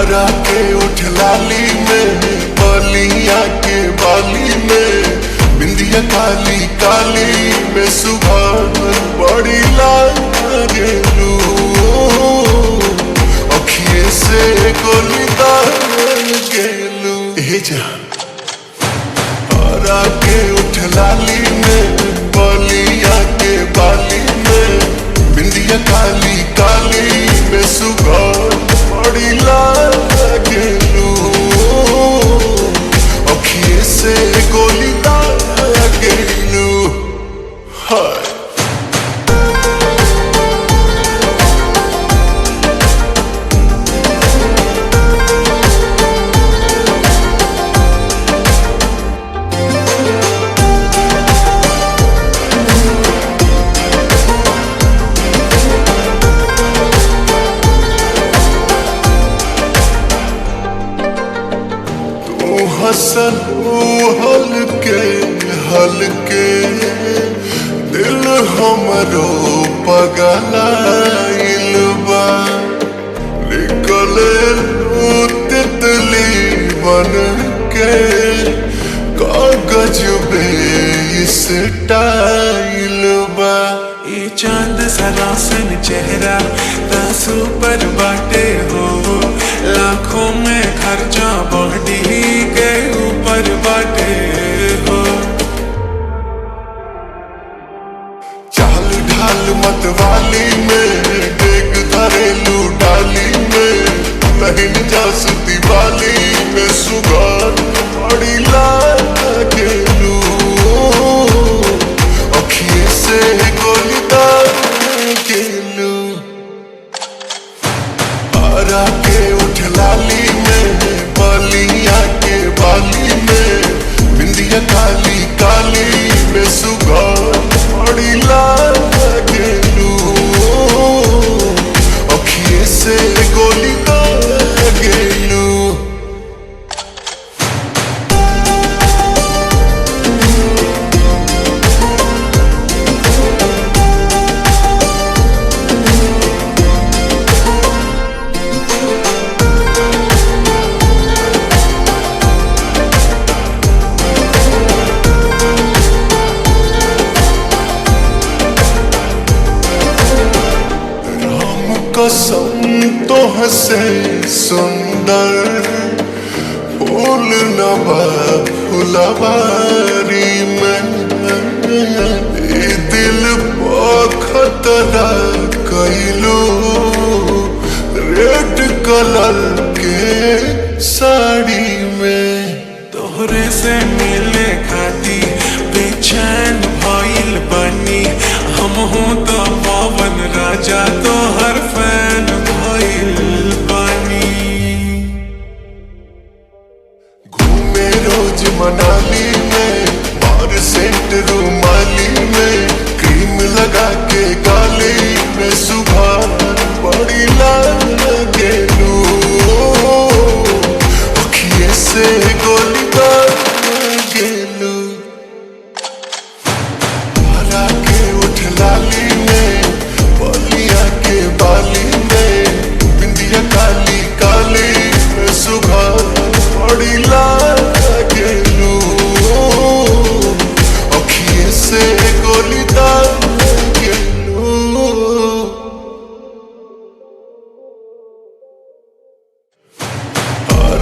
आरा के उठ लाली में, बलिया के बाली में, बिंदिया काली काली में सुबह बड़ी लागेलू, अखिए से गोली दाग गेलू। हे जान आरा के उठ लाली में, बलिया के बाली में, बिंदिया काली काली में सुबह बड़ी लागेलू, अखिए से गोली दाग गेलू। हाय हसन हल्के हल्के दिल हमरो पगलाइल बा, निकले तितली बन के कागज पे इस टाइल बा। ये चांद सरासन चेहरा तासु पर बाटे हो, लाखों में खर्चा बॉडी के ऊपर बाटे हो। चाल ढाल मतवाली में, देख धरेलू डाली में, बहन जासती वाली में सुगार बड़ी लागेलू, अखिए से गोली दाग गेलू। आरा के उठ लाली में, बलिया के बाली में, बिंदिया काली काली में सुगार बड़ी लागेलू, अखिए से गोली दाग गेलू। कसम तो हसे सुंदर फूल नवा फुलवारी में, दिल खतरा कैलू, रेड कलर के साड़ी में। तोहरे से मिले खाती बेचैन भइल बनी, हम हूँ तो पवन राजा तोहर फैन भइल बनी। घूमे रोज मनाली में, बार सेंट रूमाली में, क्रीम लगा के गाली में